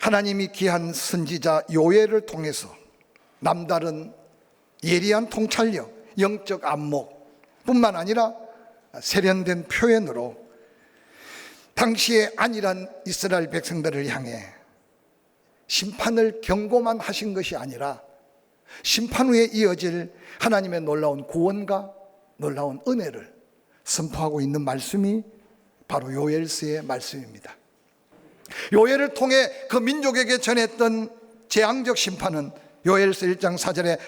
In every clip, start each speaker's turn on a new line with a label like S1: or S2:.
S1: 하나님이 귀한 선지자 요엘을 통해서 남다른 예리한 통찰력, 영적 안목 뿐만 아니라 세련된 표현으로 당시의 안일한 이스라엘 백성들을 향해 심판을 경고만 하신 것이 아니라 심판 후에 이어질 하나님의 놀라운 구원과 놀라운 은혜를 선포하고 있는 말씀이 바로 요엘서의 말씀입니다. 요엘을 통해 그 민족에게 전했던 재앙적 심판은 요엘서 1장 4절에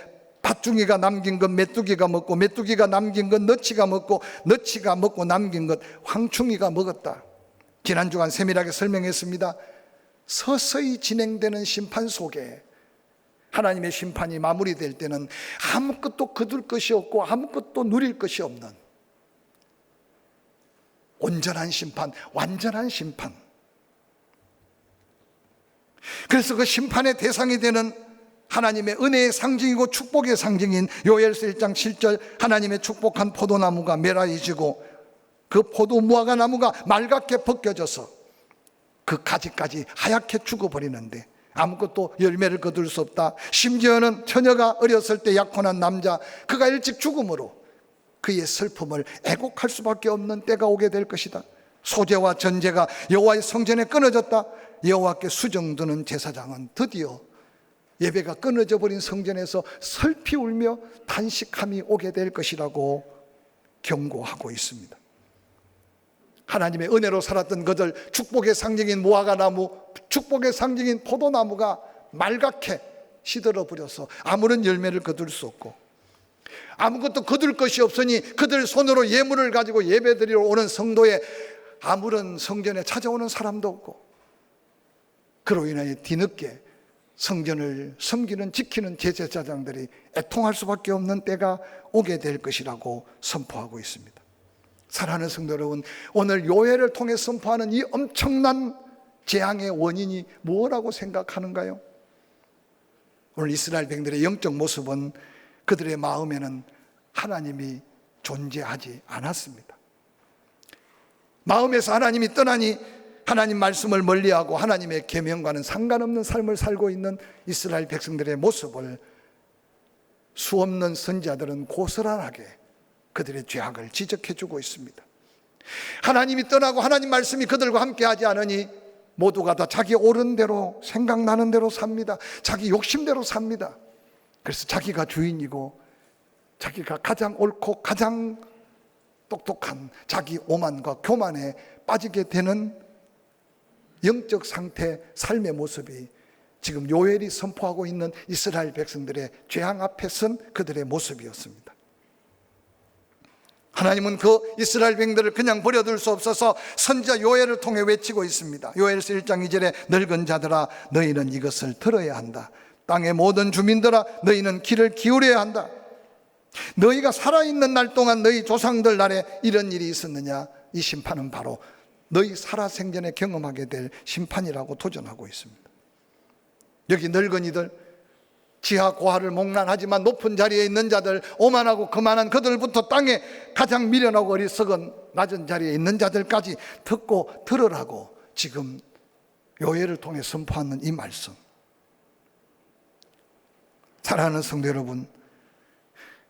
S1: 팥중이가 남긴 것 메뚜기가 먹고 메뚜기가 남긴 것 너치가 먹고 너치가 먹고 남긴 것 황충이가 먹었다. 지난 주간 세밀하게 설명했습니다. 서서히 진행되는 심판 속에 하나님의 심판이 마무리될 때는 아무것도 거둘 것이 없고 아무것도 누릴 것이 없는 온전한 심판, 완전한 심판. 그래서 그 심판의 대상이 되는 하나님의 은혜의 상징이고 축복의 상징인 요엘서 1장 7절 하나님의 축복한 포도나무가 메라이지고 그 포도 무화과 나무가 말갛게 벗겨져서 그 가지까지 하얗게 죽어버리는데 아무것도 열매를 거둘 수 없다. 심지어는 처녀가 어렸을 때 약혼한 남자 그가 일찍 죽음으로 그의 슬픔을 애곡할 수밖에 없는 때가 오게 될 것이다. 소재와 전제가 여호와의 성전에 끊어졌다. 여호와께 수정드는 제사장은 드디어 예배가 끊어져 버린 성전에서 슬피 울며 탄식함이 오게 될 것이라고 경고하고 있습니다. 하나님의 은혜로 살았던 그들, 축복의 상징인 무화과 나무, 축복의 상징인 포도나무가 말갛게 시들어 버려서 아무런 열매를 거둘 수 없고 아무것도 거둘 것이 없으니 그들 손으로 예물을 가지고 예배드리러 오는 성도에 아무런 성전에 찾아오는 사람도 없고 그로 인하여 뒤늦게 성전을 섬기는 지키는 제사장들이 애통할 수밖에 없는 때가 오게 될 것이라고 선포하고 있습니다. 사랑하는 성도 여러분, 오늘 요엘을 통해 선포하는 이 엄청난 재앙의 원인이 뭐라고 생각하는가요? 오늘 이스라엘 백성들의 영적 모습은 그들의 마음에는 하나님이 존재하지 않았습니다. 마음에서 하나님이 떠나니 하나님 말씀을 멀리하고 하나님의 계명과는 상관없는 삶을 살고 있는 이스라엘 백성들의 모습을 수없는 선지자들은 고스란하게 그들의 죄악을 지적해주고 있습니다. 하나님이 떠나고 하나님 말씀이 그들과 함께하지 않으니 모두가 다 자기 옳은 대로 생각나는 대로 삽니다. 자기 욕심대로 삽니다. 그래서 자기가 주인이고 자기가 가장 옳고 가장 똑똑한 자기 오만과 교만에 빠지게 되는 영적 상태, 삶의 모습이 지금 요엘이 선포하고 있는 이스라엘 백성들의 죄악 앞에 선 그들의 모습이었습니다. 하나님은 그 이스라엘 백성들을 그냥 버려둘 수 없어서 선지자 요엘을 통해 외치고 있습니다. 요엘서 1장 2절에 늙은 자들아 너희는 이것을 들어야 한다. 땅의 모든 주민들아 너희는 귀를 기울여야 한다. 너희가 살아있는 날 동안 너희 조상들 날에 이런 일이 있었느냐? 이 심판은 바로 너희 살아생전에 경험하게 될 심판이라고 도전하고 있습니다. 여기 늙은이들, 지하 고하를 목란하지만 높은 자리에 있는 자들, 오만하고 거만한 그들부터 땅에 가장 미련하고 어리석은 낮은 자리에 있는 자들까지 듣고 들으라고 지금 요엘을 통해 선포하는 이 말씀. 사랑하는 성도 여러분,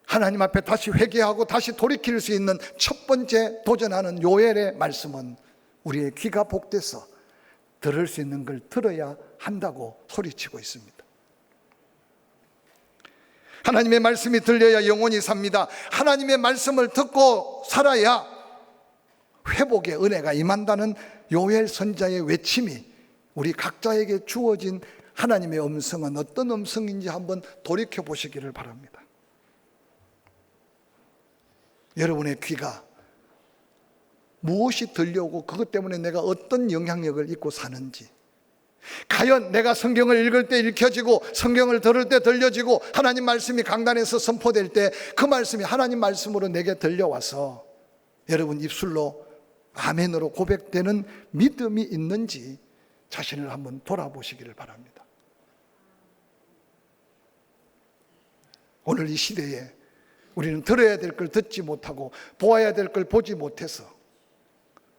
S1: 하나님 앞에 다시 회개하고 다시 돌이킬 수 있는 첫 번째 도전하는 요엘의 말씀은 우리의 귀가 복돼서 들을 수 있는 걸 들어야 한다고 소리치고 있습니다. 하나님의 말씀이 들려야 영혼이 삽니다. 하나님의 말씀을 듣고 살아야 회복의 은혜가 임한다는 요엘 선지자의 외침이 우리 각자에게 주어진 하나님의 음성은 어떤 음성인지 한번 돌이켜 보시기를 바랍니다. 여러분의 귀가 무엇이 들려오고 그것 때문에 내가 어떤 영향력을 입고 사는지, 과연 내가 성경을 읽을 때 읽혀지고 성경을 들을 때 들려지고 하나님 말씀이 강단에서 선포될 때 그 말씀이 하나님 말씀으로 내게 들려와서 여러분 입술로 아멘으로 고백되는 믿음이 있는지 자신을 한번 돌아보시기를 바랍니다. 오늘 이 시대에 우리는 들어야 될 걸 듣지 못하고 보아야 될 걸 보지 못해서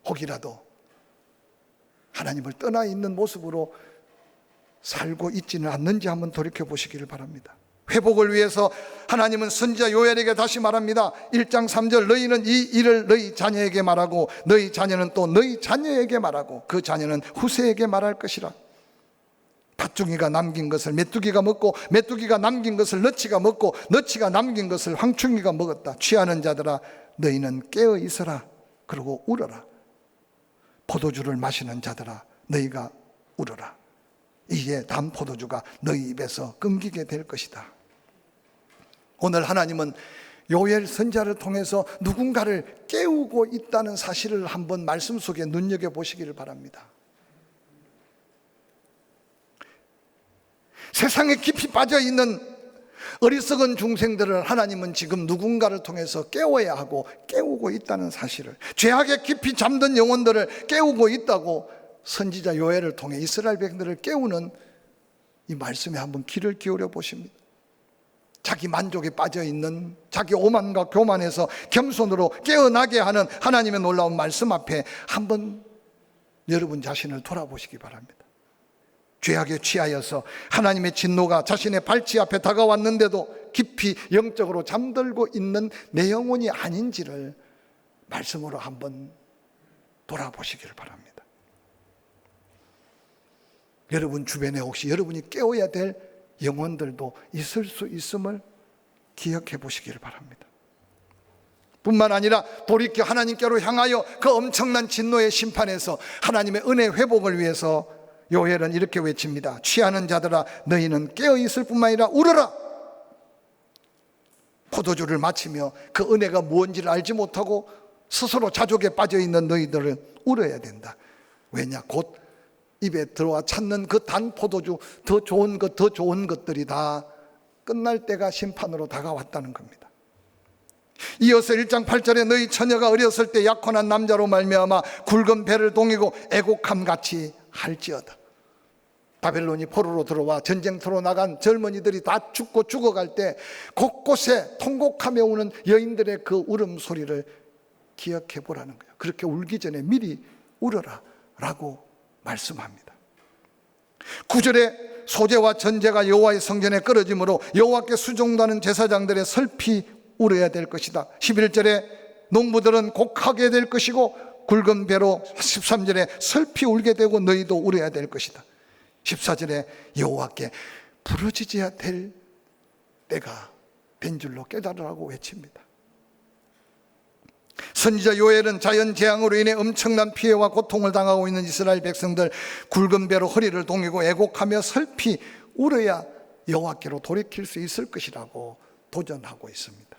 S1: 혹이라도 하나님을 떠나 있는 모습으로 살고 있지는 않는지 한번 돌이켜 보시기를 바랍니다. 회복을 위해서 하나님은 선지자 요엘에게 다시 말합니다. 1장 3절, 너희는 이 일을 너희 자녀에게 말하고 너희 자녀는 또 너희 자녀에게 말하고 그 자녀는 후세에게 말할 것이라. 팥죽이가 남긴 것을 메뚜기가 먹고 메뚜기가 남긴 것을 너치가 먹고 너치가 남긴 것을 황충이가 먹었다. 취하는 자들아 너희는 깨어 있어라. 그리고 울어라. 포도주를 마시는 자들아 너희가 울어라. 이에 단 포도주가 너희 입에서 끊기게 될 것이다. 오늘 하나님은 요엘 선지자를 통해서 누군가를 깨우고 있다는 사실을 한번 말씀 속에 눈여겨보시기를 바랍니다. 세상에 깊이 빠져있는 어리석은 중생들을 하나님은 지금 누군가를 통해서 깨워야 하고 깨우고 있다는 사실을, 죄악에 깊이 잠든 영혼들을 깨우고 있다고 선지자 요엘을 통해 이스라엘 백성들을 깨우는 이 말씀에 한번 귀를 기울여 보십니다. 자기 만족에 빠져있는, 자기 오만과 교만에서 겸손으로 깨어나게 하는 하나님의 놀라운 말씀 앞에 한번 여러분 자신을 돌아보시기 바랍니다. 죄악에 취하여서 하나님의 진노가 자신의 발치 앞에 다가왔는데도 깊이 영적으로 잠들고 있는 내 영혼이 아닌지를 말씀으로 한번 돌아보시기를 바랍니다. 여러분 주변에 혹시 여러분이 깨워야 될 영혼들도 있을 수 있음을 기억해 보시기를 바랍니다. 뿐만 아니라 돌이켜 하나님께로 향하여 그 엄청난 진노의 심판에서 하나님의 은혜 회복을 위해서 요엘은 이렇게 외칩니다. 취하는 자들아 너희는 깨어 있을 뿐만 아니라 울어라. 포도주를 마치며 그 은혜가 무엇인지를 알지 못하고 스스로 자족에 빠져있는 너희들은 울어야 된다. 왜냐? 곧 입에 들어와 찾는 그 단 포도주, 더 좋은 것들이 다 끝날 때가 심판으로 다가왔다는 겁니다. 이어서 1장 8절에 너희 처녀가 어렸을 때 약혼한 남자로 말미암아 굵은 배를 동이고 애곡함같이 할지어다. 바벨론이 포로로 들어와 전쟁터로 나간 젊은이들이 다 죽고 죽어갈 때 곳곳에 통곡하며 우는 여인들의 그 울음소리를 기억해 보라는 거예요. 그렇게 울기 전에 미리 울어라 라고 말씀합니다. 9절에 소재와 전제가 여호와의 성전에 끌어짐으로 여호와께 수종하는 제사장들의 슬피 울어야 될 것이다. 11절에 농부들은 곡하게 될 것이고 굵은 배로 13절에 슬피 울게 되고 너희도 울어야 될 것이다. 14절에 여호와께 부르짖어야 될 때가 된 줄로 깨달으라고 외칩니다. 선지자 요엘은 자연재앙으로 인해 엄청난 피해와 고통을 당하고 있는 이스라엘 백성들 굵은 배로 허리를 동이고 애곡하며 슬피 울어야 여호와께로 돌이킬 수 있을 것이라고 도전하고 있습니다.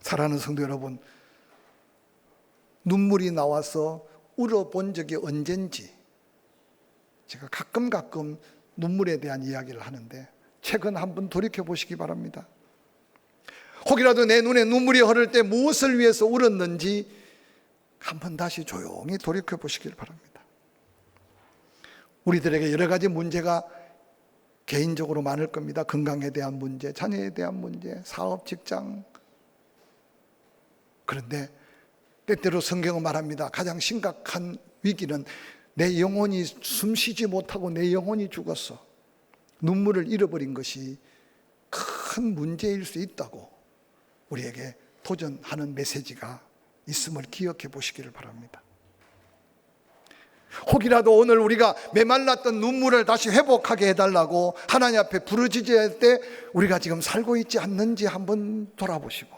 S1: 사랑하는 성도 여러분, 눈물이 나와서 울어본 적이 언젠지 제가 가끔 눈물에 대한 이야기를 하는데 최근 한번 돌이켜 보시기 바랍니다. 혹이라도 내 눈에 눈물이 흐를 때 무엇을 위해서 울었는지 한번 다시 조용히 돌이켜 보시길 바랍니다. 우리들에게 여러 가지 문제가 개인적으로 많을 겁니다. 건강에 대한 문제, 자녀에 대한 문제, 사업, 직장. 그런데 때때로 성경은 말합니다. 가장 심각한 위기는 내 영혼이 숨쉬지 못하고 내 영혼이 죽었어. 눈물을 잃어버린 것이 큰 문제일 수 있다고 우리에게 도전하는 메시지가 있음을 기억해 보시기를 바랍니다. 혹이라도 오늘 우리가 메말랐던 눈물을 다시 회복하게 해달라고 하나님 앞에 부르짖을 때 우리가 지금 살고 있지 않는지 한번 돌아보시고,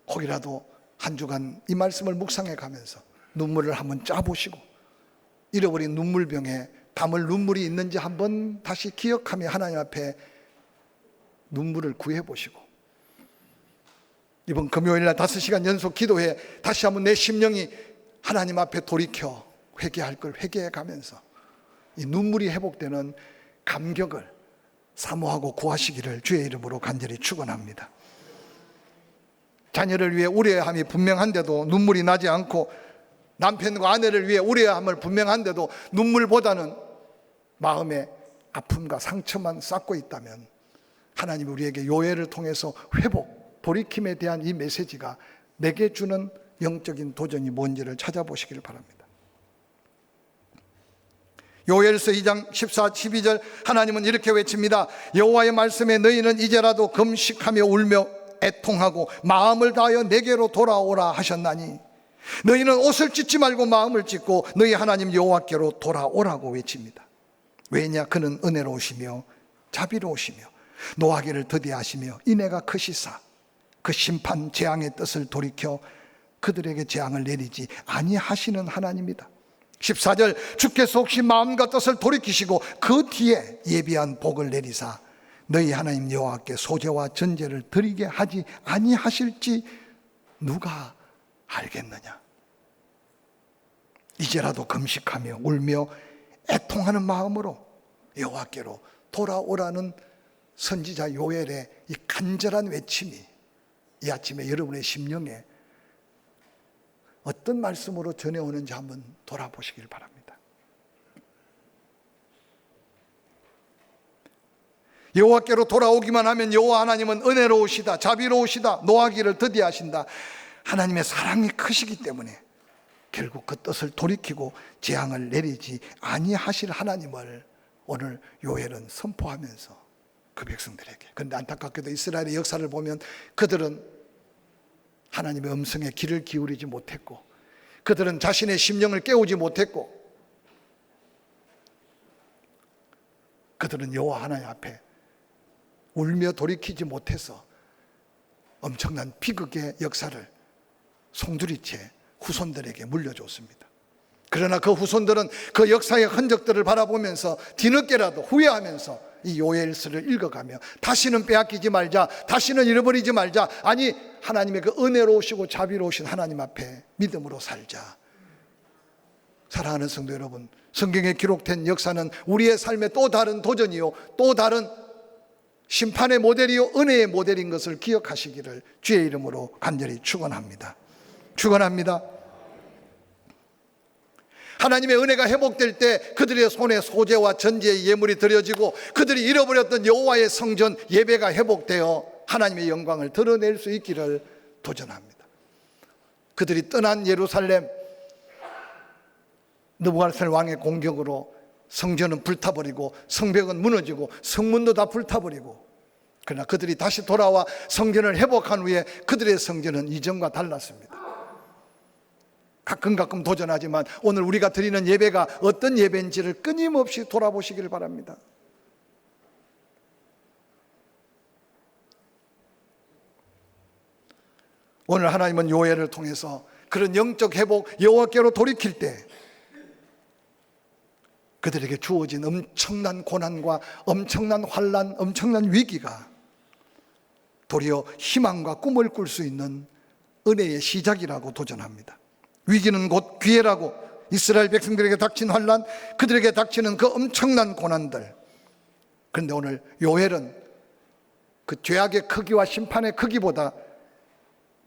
S1: 혹이라도 한 주간 이 말씀을 묵상해 가면서 눈물을 한번 짜보시고 잃어버린 눈물병에 담을 눈물이 있는지 한번 다시 기억하며 하나님 앞에 눈물을 구해보시고, 이번 금요일날 5시간 연속 기도회 다시 한번 내 심령이 하나님 앞에 돌이켜 회개할 걸 회개해 가면서 이 눈물이 회복되는 감격을 사모하고 구하시기를 주의 이름으로 간절히 축원합니다. 자녀를 위해 울어야 함이 분명한데도 눈물이 나지 않고, 남편과 아내를 위해 울어야 함을 분명한데도 눈물보다는 마음의 아픔과 상처만 쌓고 있다면 하나님이 우리에게 요엘을 통해서 회복, 돌이킴에 대한 이 메시지가 내게 주는 영적인 도전이 뭔지를 찾아보시길 바랍니다. 요엘서 2장 14, 12절 하나님은 이렇게 외칩니다. 여호와의 말씀에 너희는 이제라도 금식하며 울며 애통하고 마음을 다하여 내게로 돌아오라 하셨나니 너희는 옷을 찢지 말고 마음을 찢고 너희 하나님 여호와께로 돌아오라고 외칩니다. 왜냐? 그는 은혜로우시며 자비로우시며 노하기를 더디하시며 인애가 크시사 그 심판 재앙의 뜻을 돌이켜 그들에게 재앙을 내리지 아니하시는 하나님이다. 14절 주께서 혹시 마음과 뜻을 돌이키시고 그 뒤에 예비한 복을 내리사 너희 하나님 여호와께 소제와 전제를 드리게 하지 아니하실지 누가 알겠느냐. 이제라도 금식하며 울며 애통하는 마음으로 여호와께로 돌아오라는 선지자 요엘의 이 간절한 외침이 이 아침에 여러분의 심령에 어떤 말씀으로 전해오는지 한번 돌아보시길 바랍니다. 여호와께로 돌아오기만 하면 여호와 하나님은 은혜로우시다, 자비로우시다, 노하기를 더디하신다. 하나님의 사랑이 크시기 때문에 결국 그 뜻을 돌이키고 재앙을 내리지 아니하실 하나님을 오늘 요엘은 선포하면서 그 백성들에게. 그런데 안타깝게도 이스라엘의 역사를 보면 그들은 하나님의 음성에 귀를 기울이지 못했고 그들은 자신의 심령을 깨우지 못했고 그들은 여호와 하나님 앞에 울며 돌이키지 못해서 엄청난 비극의 역사를 송두리째 후손들에게 물려줬습니다. 그러나 그 후손들은 그 역사의 흔적들을 바라보면서 뒤늦게라도 후회하면서 이 요엘서를 읽어가며 다시는 빼앗기지 말자, 다시는 잃어버리지 말자, 아니 하나님의 그 은혜로우시고 자비로우신 하나님 앞에 믿음으로 살자. 사랑하는 성도 여러분, 성경에 기록된 역사는 우리의 삶의 또 다른 도전이요 또 다른 심판의 모델이요 은혜의 모델인 것을 기억하시기를 주의 이름으로 간절히 축원합니다. 축원합니다. 하나님의 은혜가 회복될 때 그들의 손에 소제와 전제의 예물이 드려지고 그들이 잃어버렸던 여호와의 성전 예배가 회복되어 하나님의 영광을 드러낼 수 있기를 도전합니다. 그들이 떠난 예루살렘, 느부갓네살 왕의 공격으로 성전은 불타버리고 성벽은 무너지고 성문도 다 불타버리고, 그러나 그들이 다시 돌아와 성전을 회복한 후에 그들의 성전은 이전과 달랐습니다. 가끔 도전하지만 오늘 우리가 드리는 예배가 어떤 예배인지를 끊임없이 돌아보시길 바랍니다. 오늘 하나님은 요엘을 통해서 그런 영적 회복, 여호와께로 돌이킬 때 그들에게 주어진 엄청난 고난과 엄청난 환난, 엄청난 위기가 도리어 희망과 꿈을 꿀 수 있는 은혜의 시작이라고 도전합니다. 위기는 곧 기회라고, 이스라엘 백성들에게 닥친 환난, 그들에게 닥치는 그 엄청난 고난들. 그런데 오늘 요엘은 그 죄악의 크기와 심판의 크기보다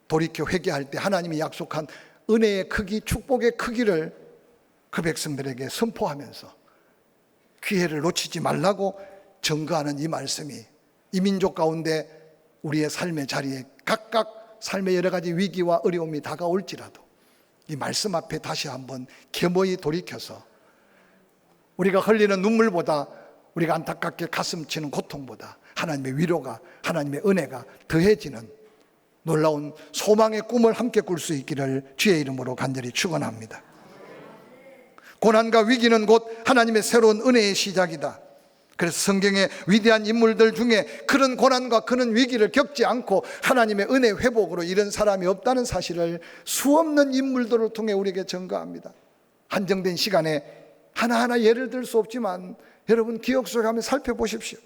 S1: 돌이켜 회개할 때 하나님이 약속한 은혜의 크기, 축복의 크기를 그 백성들에게 선포하면서 기회를 놓치지 말라고 증거하는 이 말씀이 이 민족 가운데 우리의 삶의 자리에 각각 삶의 여러 가지 위기와 어려움이 다가올지라도 이 말씀 앞에 다시 한번 겸허히 돌이켜서 우리가 흘리는 눈물보다, 우리가 안타깝게 가슴 치는 고통보다 하나님의 위로가, 하나님의 은혜가 더해지는 놀라운 소망의 꿈을 함께 꿀 수 있기를 주의 이름으로 간절히 축원합니다. 고난과 위기는 곧 하나님의 새로운 은혜의 시작이다. 그래서 성경의 위대한 인물들 중에 그런 고난과 그런 위기를 겪지 않고 하나님의 은혜 회복으로 이런 사람이 없다는 사실을 수없는 인물들을 통해 우리에게 증거합니다. 한정된 시간에 하나하나 예를 들 수 없지만 여러분 기억 속에 한번 살펴보십시오.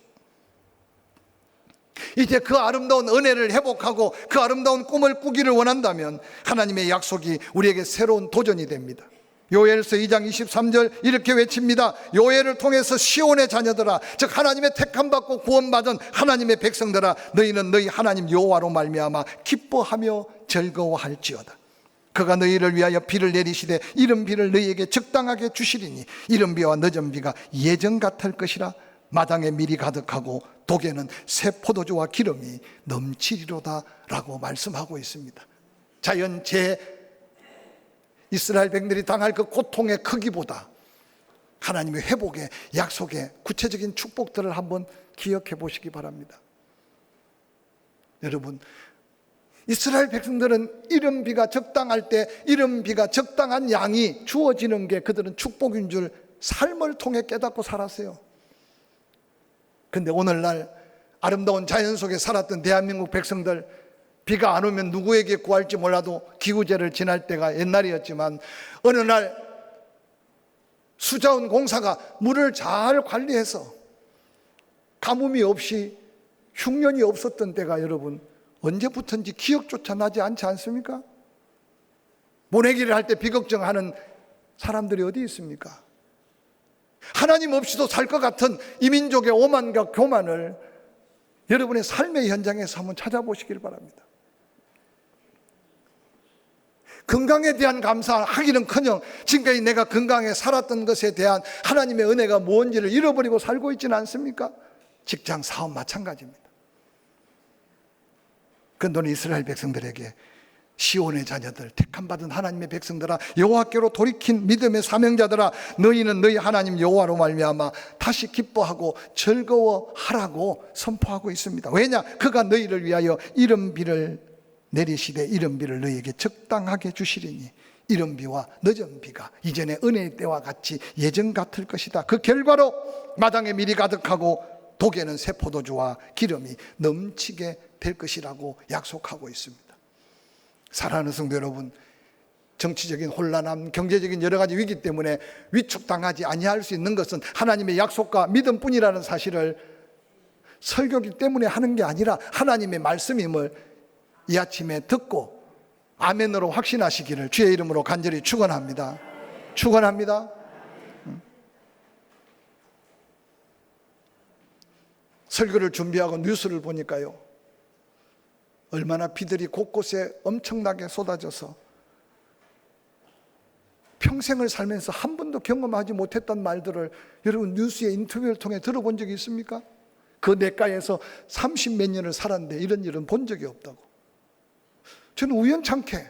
S1: 이제 그 아름다운 은혜를 회복하고 그 아름다운 꿈을 꾸기를 원한다면 하나님의 약속이 우리에게 새로운 도전이 됩니다. 요엘서 2장 23절 이렇게 외칩니다. 요엘을 통해서 시온의 자녀들아, 즉 하나님의 택함받고 구원받은 하나님의 백성들아, 너희는 너희 하나님 여호와로 말미암아 기뻐하며 즐거워할지어다. 그가 너희를 위하여 비를 내리시되 이른 비를 너희에게 적당하게 주시리니 이른 비와 늦은 비가 예전 같을 것이라. 마당에 밀이 가득하고 독에는 새 포도주와 기름이 넘치리로다 라고 말씀하고 있습니다. 자연재해, 이스라엘 백성들이 당할 그 고통의 크기보다 하나님의 회복의 약속의 구체적인 축복들을 한번 기억해 보시기 바랍니다. 여러분, 이스라엘 백성들은 이른비가 적당할 때 이른비가 적당한 양이 주어지는 게 그들은 축복인 줄 삶을 통해 깨닫고 살았어요. 그런데 오늘날 아름다운 자연 속에 살았던 대한민국 백성들, 비가 안 오면 누구에게 구할지 몰라도 기구제를 지날 때가 옛날이었지만 어느 날 수자원 공사가 물을 잘 관리해서 가뭄이 없이 흉년이 없었던 때가 여러분 언제부터인지 기억조차 나지 않지 않습니까? 모내기를 할 때 비걱정하는 사람들이 어디 있습니까? 하나님 없이도 살 것 같은 이민족의 오만과 교만을 여러분의 삶의 현장에서 한번 찾아보시길 바랍니다. 건강에 대한 감사하기는커녕 지금까지 내가 건강에 살았던 것에 대한 하나님의 은혜가 뭔지를 잃어버리고 살고 있지는 않습니까? 직장, 사업 마찬가지입니다. 그런데 이스라엘 백성들에게 시온의 자녀들, 택함받은 하나님의 백성들아, 여호와께로 돌이킨 믿음의 사명자들아, 너희는 너희 하나님 여호와로 말미암아 다시 기뻐하고 즐거워하라고 선포하고 있습니다. 왜냐? 그가 너희를 위하여 이른비를 내리시되 이른비를 너희에게 적당하게 주시리니 이른비와 늦은 비가 이전의 은혜의 때와 같이 예전 같을 것이다. 그 결과로 마당에 밀이 가득하고 독에는 새 포도주와 기름이 넘치게 될 것이라고 약속하고 있습니다. 사랑하는 성도 여러분, 정치적인 혼란함, 경제적인 여러 가지 위기 때문에 위축당하지 아니할 수 있는 것은 하나님의 약속과 믿음뿐이라는 사실을 설교기 때문에 하는 게 아니라 하나님의 말씀임을 이 아침에 듣고 아멘으로 확신하시기를 주의 이름으로 간절히 축원합니다. 축원합니다. 설교를 준비하고 뉴스를 보니까요, 얼마나 비들이 곳곳에 엄청나게 쏟아져서 평생을 살면서 한 번도 경험하지 못했던 말들을 여러분 뉴스의 인터뷰를 통해 들어본 적이 있습니까? 그 냇가에서 30몇 년을 살았는데 이런 일은 본 적이 없다고. 저는 우연찮게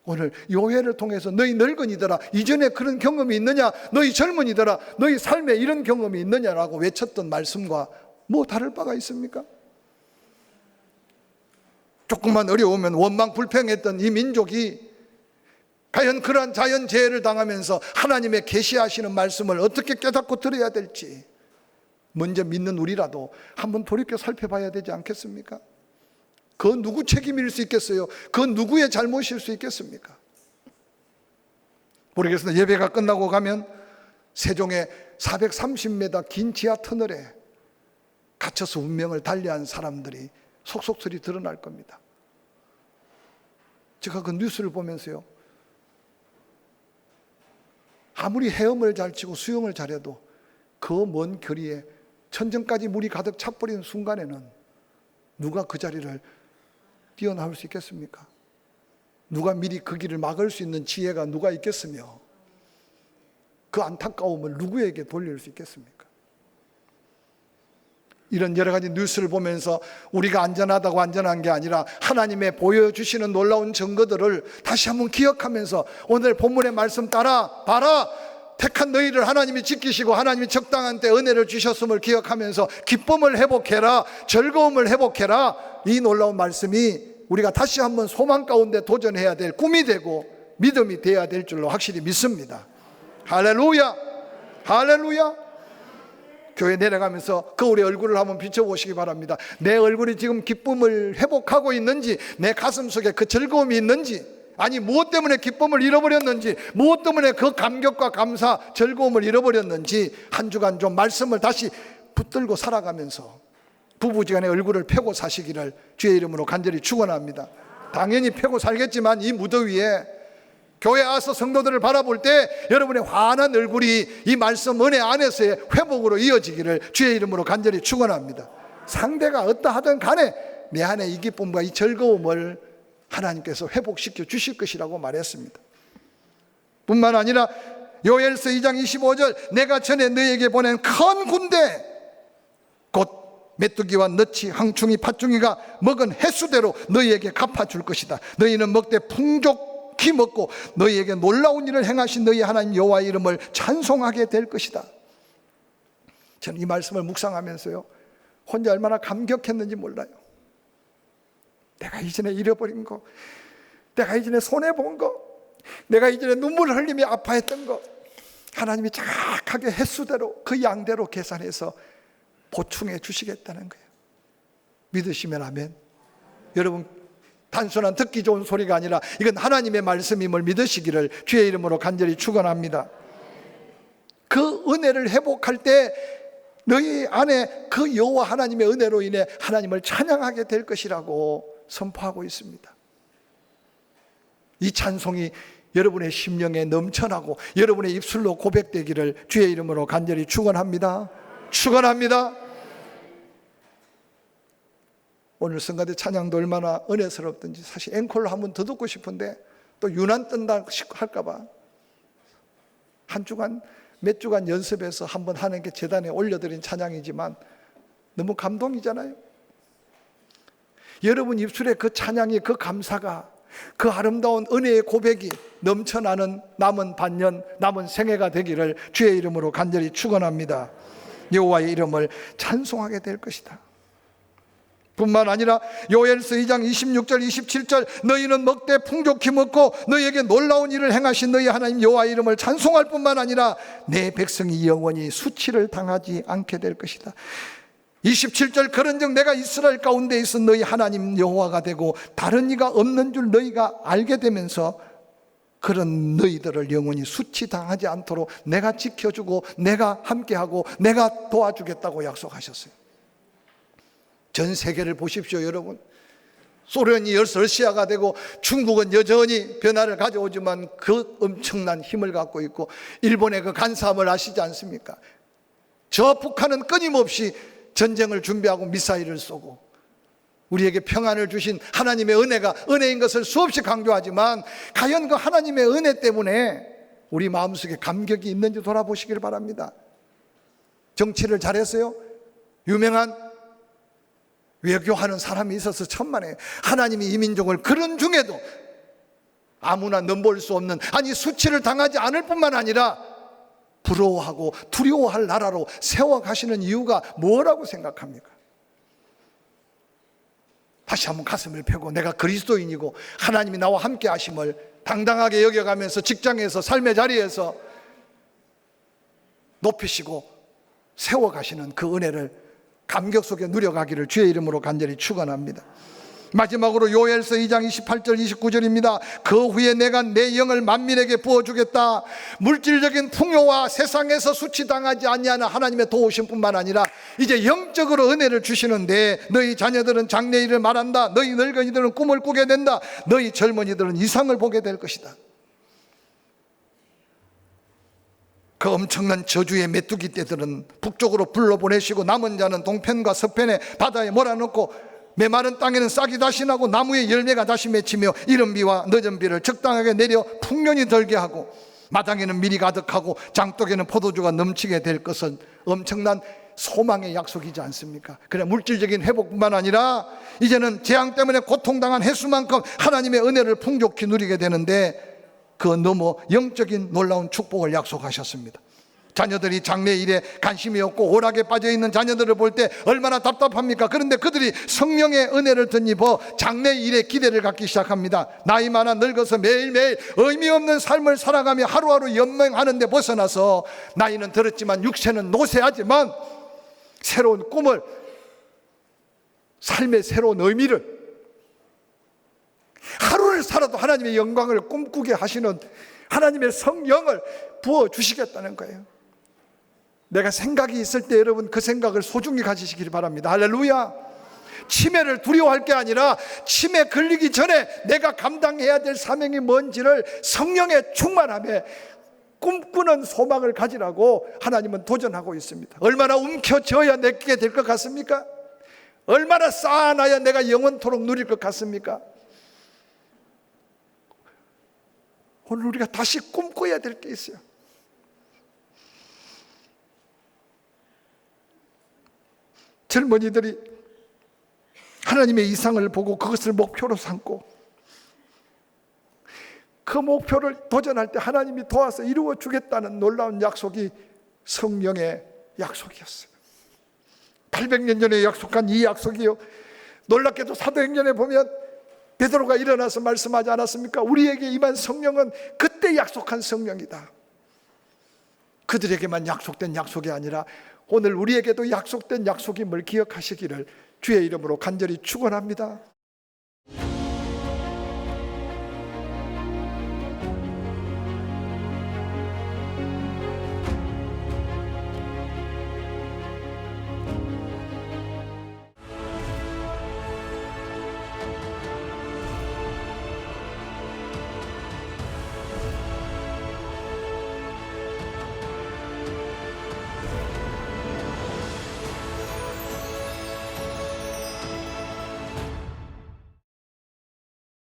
S1: 오늘 요회를 통해서 너희 늙은이들아, 이전에 그런 경험이 있느냐? 너희 젊은이들아, 너희 삶에 이런 경험이 있느냐라고 외쳤던 말씀과 뭐 다를 바가 있습니까? 조금만 어려우면 원망 불평했던 이 민족이 과연 그러한 자연재해를 당하면서 하나님의 계시하시는 말씀을 어떻게 깨닫고 들어야 될지 먼저 믿는 우리라도 한번 돌이켜 살펴봐야 되지 않겠습니까? 그 누구 책임일 수 있겠어요? 그 누구의 잘못일 수 있겠습니까? 모르겠습니다. 예배가 끝나고 가면 세종의 430m 긴 지하 터널에 갇혀서 운명을 달리한 사람들이 속속들이 드러날 겁니다. 제가 그 뉴스를 보면서요, 아무리 헤엄을 잘 치고 수영을 잘해도 그 먼 거리에 천정까지 물이 가득 차버리는 순간에는 누가 그 자리를 뛰어나올 수 있겠습니까? 누가 미리 그 길을 막을 수 있는 지혜가 누가 있겠으며 그 안타까움을 누구에게 돌릴 수 있겠습니까? 이런 여러 가지 뉴스를 보면서 우리가 안전하다고 안전한 게 아니라 하나님의 보여주시는 놀라운 증거들을 다시 한번 기억하면서 오늘 본문의 말씀 따라 봐라, 택한 너희를 하나님이 지키시고 하나님이 적당한 때 은혜를 주셨음을 기억하면서 기쁨을 회복해라, 즐거움을 회복해라, 이 놀라운 말씀이 우리가 다시 한번 소망 가운데 도전해야 될 꿈이 되고 믿음이 되어야 될 줄로 확실히 믿습니다. 할렐루야, 할렐루야. 교회 내려가면서 거울에 얼굴을 한번 비춰보시기 바랍니다. 내 얼굴이 지금 기쁨을 회복하고 있는지, 내 가슴 속에 그 즐거움이 있는지, 아니 무엇 때문에 기쁨을 잃어버렸는지, 무엇 때문에 그 감격과 감사, 즐거움을 잃어버렸는지 한 주간 좀 말씀을 다시 붙들고 살아가면서 부부지간에 얼굴을 펴고 사시기를 주의 이름으로 간절히 축원합니다. 당연히 펴고 살겠지만 이 무더위에 교회 와서 성도들을 바라볼 때 여러분의 환한 얼굴이 이 말씀 은혜 안에서의 회복으로 이어지기를 주의 이름으로 간절히 축원합니다. 상대가 어떠하든 간에 내 안에 이 기쁨과 이 즐거움을 하나님께서 회복시켜 주실 것이라고 말했습니다. 뿐만 아니라 요엘서 2장 25절, 내가 전에 너희에게 보낸 큰 군대 곧 메뚜기와 너치, 항충이, 팥중이가 먹은 횟수대로 너희에게 갚아줄 것이다. 너희는 먹되 풍족히 풍족히 먹고 너희에게 놀라운 일을 행하신 너희 하나님 여호와의 이름을 찬송하게 될 것이다. 저는 이 말씀을 묵상하면서요, 혼자 얼마나 감격했는지 몰라요. 내가 이전에 잃어버린 거, 내가 이전에 손해본 거, 내가 이전에 눈물을 흘리며 아파했던 거, 하나님이 정확하게 횟수대로 그 양대로 계산해서 보충해 주시겠다는 거예요. 믿으시면 아멘. 여러분, 단순한 듣기 좋은 소리가 아니라 이건 하나님의 말씀임을 믿으시기를 주의 이름으로 간절히 축원합니다. 그 은혜를 회복할 때 너희 안에 그 여호와 하나님의 은혜로 인해 하나님을 찬양하게 될 것이라고 선포하고 있습니다. 이 찬송이 여러분의 심령에 넘쳐나고 여러분의 입술로 고백되기를 주의 이름으로 간절히 축원합니다. 축원합니다. 오늘 성가대 찬양도 얼마나 은혜스럽든지 사실 앵콜로 한번 더 듣고 싶은데 또 유난 뜬다 할까 봐 한 주간 몇 주간 연습해서 한번 하는 게 제단에 올려드린 찬양이지만 너무 감동이잖아요. 여러분 입술에 그 찬양이, 그 감사가, 그 아름다운 은혜의 고백이 넘쳐나는 남은 반년, 남은 생애가 되기를 주의 이름으로 간절히 축원합니다. 여호와의 이름을 찬송하게 될 것이다. 뿐만 아니라 요엘서 2장 26절 27절 너희는 먹되 풍족히 먹고 너희에게 놀라운 일을 행하신 너희 하나님 여호와의 이름을 찬송할 뿐만 아니라 내 백성이 영원히 수치를 당하지 않게 될 것이다. 27절 그런즉 내가 이스라엘 가운데 있어 너희 하나님 여호와가 되고 다른 이가 없는 줄 너희가 알게 되면서 그런 너희들을 영원히 수치당하지 않도록 내가 지켜주고 내가 함께하고 내가 도와주겠다고 약속하셨어요. 전 세계를 보십시오. 여러분, 소련이 러시아가 되고 중국은 여전히 변화를 가져오지만 그 엄청난 힘을 갖고 있고 일본의 그 간사함을 아시지 않습니까? 저 북한은 끊임없이 전쟁을 준비하고 미사일을 쏘고 우리에게 평안을 주신 하나님의 은혜가 은혜인 것을 수없이 강조하지만 과연 그 하나님의 은혜 때문에 우리 마음속에 감격이 있는지 돌아보시길 바랍니다. 정치를 잘했어요? 유명한 외교하는 사람이 있어서 천만에 하나님이 이 민족을 그런 중에도 아무나 넘볼 수 없는, 아니 수치를 당하지 않을 뿐만 아니라 부러워하고 두려워할 나라로 세워가시는 이유가 뭐라고 생각합니까? 다시 한번 가슴을 펴고 내가 그리스도인이고 하나님이 나와 함께 하심을 당당하게 여겨가면서 직장에서 삶의 자리에서 높이시고 세워가시는 그 은혜를 감격 속에 누려가기를 주의 이름으로 간절히 축원합니다. 마지막으로 요엘서 2장 28절 29절입니다. 그 후에 내가 내 영을 만민에게 부어주겠다. 물질적인 풍요와 세상에서 수치당하지 아니하는 하나님의 도우심 뿐만 아니라 이제 영적으로 은혜를 주시는데 너희 자녀들은 장래일을 말한다. 너희 늙은이들은 꿈을 꾸게 된다. 너희 젊은이들은 이상을 보게 될 것이다. 그 엄청난 저주의 메뚜기 떼들은 북쪽으로 불러보내시고 남은 자는 동편과 서편에 바다에 몰아넣고 메마른 땅에는 싹이 다시 나고 나무에 열매가 다시 맺히며 이른 비와 늦은 비를 적당하게 내려 풍년이 들게 하고 마당에는 밀이 가득하고 장독에는 포도주가 넘치게 될 것은 엄청난 소망의 약속이지 않습니까? 그래 물질적인 회복뿐만 아니라 이제는 재앙 때문에 고통당한 횟수만큼 하나님의 은혜를 풍족히 누리게 되는데 그 너무 영적인 놀라운 축복을 약속하셨습니다. 자녀들이 장래일에 관심이 없고 오락에 빠져있는 자녀들을 볼 때 얼마나 답답합니까? 그런데 그들이 성령의 은혜를 덧입어 장래일에 기대를 갖기 시작합니다. 나이 많아 늙어서 매일매일 의미 없는 삶을 살아가며 하루하루 연명하는 데 벗어나서 나이는 들었지만 육체는 노쇠하지만 새로운 꿈을, 삶의 새로운 의미를, 하루를 살아도 하나님의 영광을 꿈꾸게 하시는 하나님의 성령을 부어주시겠다는 거예요. 내가 생각이 있을 때 여러분 그 생각을 소중히 가지시길 바랍니다. 할렐루야. 치매를 두려워할 게 아니라 치매 걸리기 전에 내가 감당해야 될 사명이 뭔지를 성령의 충만함에 꿈꾸는 소망을 가지라고 하나님은 도전하고 있습니다. 얼마나 움켜쥐어야 내게 될 것 같습니까? 얼마나 쌓아놔야 내가 영원토록 누릴 것 같습니까? 오늘 우리가 다시 꿈꿔야 될 게 있어요. 젊은이들이 하나님의 이상을 보고 그것을 목표로 삼고
S2: 그 목표를 도전할 때 하나님이 도와서 이루어 주겠다는 놀라운 약속이 성령의 약속이었어요. 800년 전에 약속한 이 약속이요, 놀랍게도 사도행전에 보면 베드로가 일어나서 말씀하지 않았습니까? 우리에게 임한 성령은 그때 약속한 성령이다. 그들에게만 약속된 약속이 아니라 오늘 우리에게도 약속된 약속임을 기억하시기를 주의 이름으로 간절히 축원합니다.